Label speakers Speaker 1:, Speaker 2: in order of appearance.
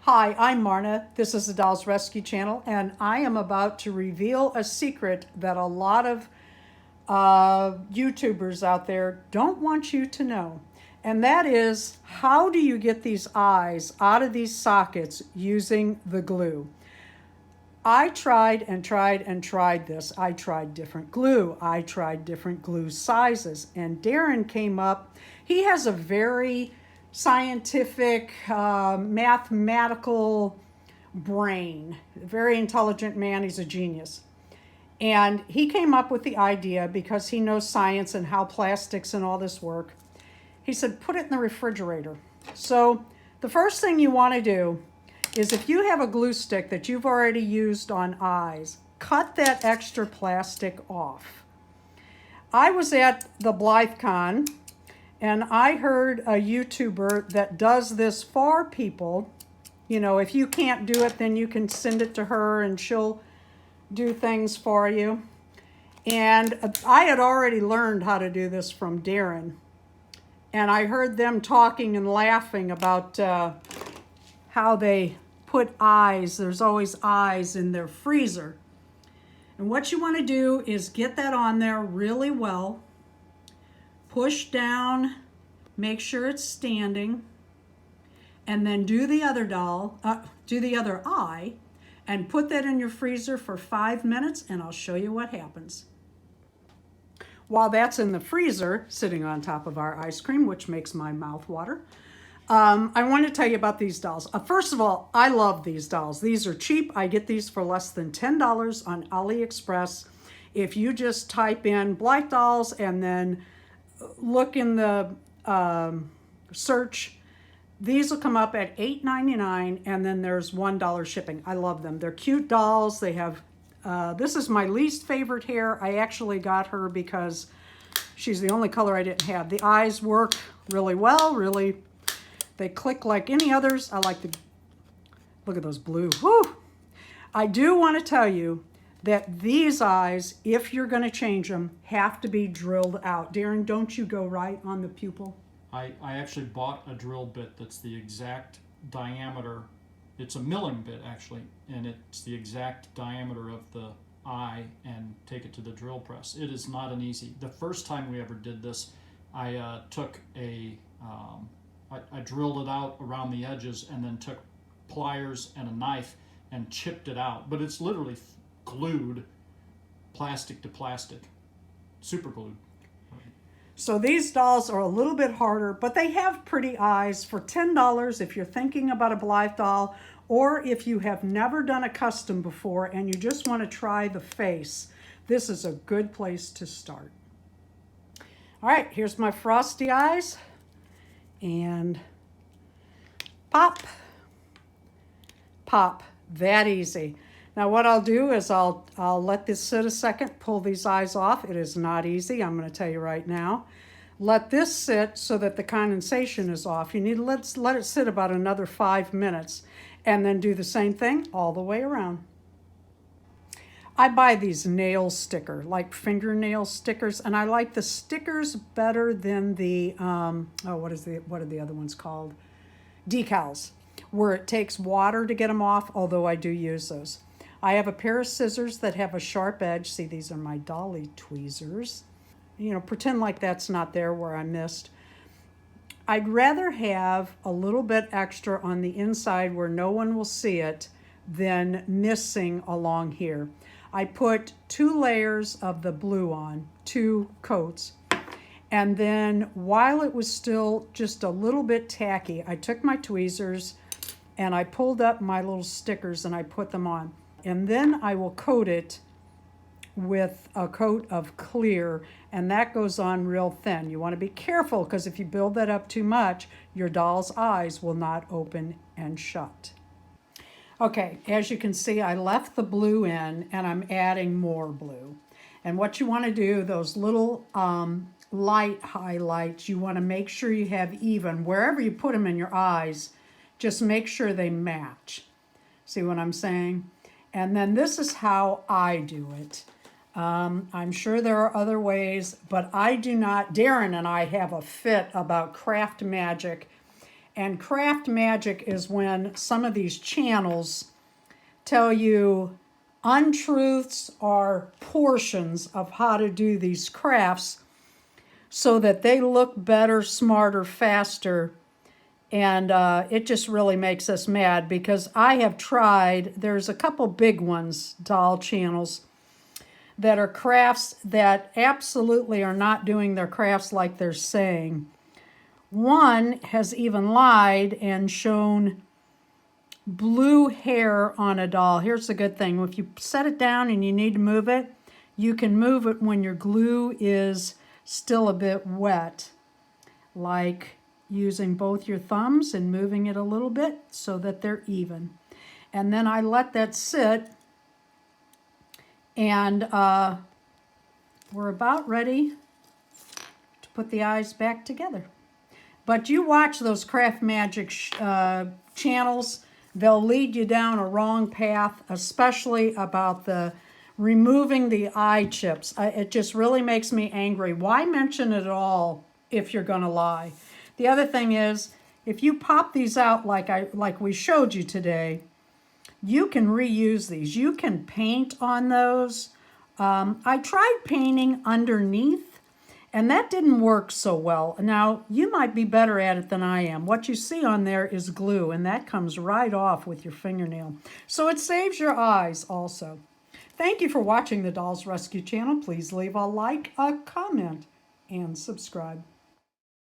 Speaker 1: Hi, I'm Marna. This is the Dolls Rescue Channel, and I am about to reveal a secret that a lot of YouTubers out there don't want you to know. And that is, how do you get these eyes out of these sockets using the glue? I tried and tried and tried this. I tried different glue. I tried different glue sizes. And Darren came up. He has a very scientific, mathematical brain. Very intelligent man. He's a genius. And he came up with the idea because he knows science and how plastics and all this work. He said, put it in the refrigerator. So the first thing you want to do is, if you have a glue stick that you've already used on eyes, cut that extra plastic off. I was at the BlytheCon and I heard a YouTuber that does this for people. You know, if you can't do it, then you can send it to her and she'll do things for you. And I had already learned how to do this from Darren. And I heard them talking and laughing about how they put eyes, there's always eyes in their freezer. And what you want to do is get that on there really well, push down, make sure it's standing, and then do the other eye, and put that in your freezer for 5 minutes, and I'll show you what happens. While that's in the freezer, sitting on top of our ice cream, which makes my mouth water, I want to tell you about these dolls. First of all, I love these dolls. These are cheap. I get these for less than $10 on AliExpress. If you just type in Blythe dolls and then look in the search, these will come up at $8.99, and then there's $1 shipping. I love them. They're cute dolls. They have, this is my least favorite hair. I actually got her because she's the only color I didn't have. The eyes work really well, they click like any others. I like the, look at those blue. Whew. I do want to tell you that these eyes, if you're going to change them, have to be drilled out. Darren, don't you go right on the pupil?
Speaker 2: I actually bought a drill bit that's the exact diameter. It's a milling bit actually, and it's the exact diameter of the eye, and take it to the drill press. It is not an easy. The first time we ever did this, I took a I drilled it out around the edges and then took pliers and a knife and chipped it out. But it's literally glued plastic to plastic, super glued.
Speaker 1: So these dolls are a little bit harder, but they have pretty eyes. For $10, if you're thinking about a Blythe doll, or if you have never done a custom before and you just want to try the face, this is a good place to start. All right, here's my frosty eyes. And pop, pop, that easy. Now what I'll do is I'll let this sit a second, pull these eyes off. It is not easy, I'm going to tell you right now. Let this sit so that the condensation is off. You need to let it sit about another 5 minutes, and then do the same thing all the way around. I buy these nail sticker, like fingernail stickers, and I like the stickers better than the, what are the other ones called? Decals, where it takes water to get them off, although I do use those. I have a pair of scissors that have a sharp edge. See, these are my dolly tweezers. You know, pretend like that's not there where I missed. I'd rather have a little bit extra on the inside where no one will see it than missing along here. I put 2 layers of the blue on, 2 coats, and then while it was still just a little bit tacky, I took my tweezers and I pulled up my little stickers and I put them on. And then I will coat it with a coat of clear, and that goes on real thin. You want to be careful, because if you build that up too much, your doll's eyes will not open and shut. Okay, as you can see, I left the blue in and I'm adding more blue. And what you want to do, those little light highlights, you want to make sure you have even. Wherever you put them in your eyes, just make sure they match. See what I'm saying? And then this is how I do it. I'm sure there are other ways, but I do not. Darren and I have a fit about craft magic, And craft magic is when some of these channels tell you untruths or portions of how to do these crafts so that they look better, smarter, faster. And it just really makes us mad because I have tried, there's a couple big ones, doll channels, that are crafts that absolutely are not doing their crafts like they're saying. One has even lied and shown blue hair on a doll. Here's the good thing. If you set it down and you need to move it, you can move it when your glue is still a bit wet, like using both your thumbs and moving it a little bit so that they're even. And then I let that sit, and we're about ready to put the eyes back together. But you watch those craft magic channels, they'll lead you down a wrong path, especially about the removing the eye chips. It just really makes me angry. Why mention it at all if you're going to lie? The other thing is, if you pop these out like we showed you today, you can reuse these. You can paint on those. I tried painting underneath, and that didn't work so well. Now, you might be better at it than I am. What you see on there is glue, and that comes right off with your fingernail. So it saves your eyes also. Thank you for watching the Dolls Rescue channel. Please leave a like, a comment, and subscribe.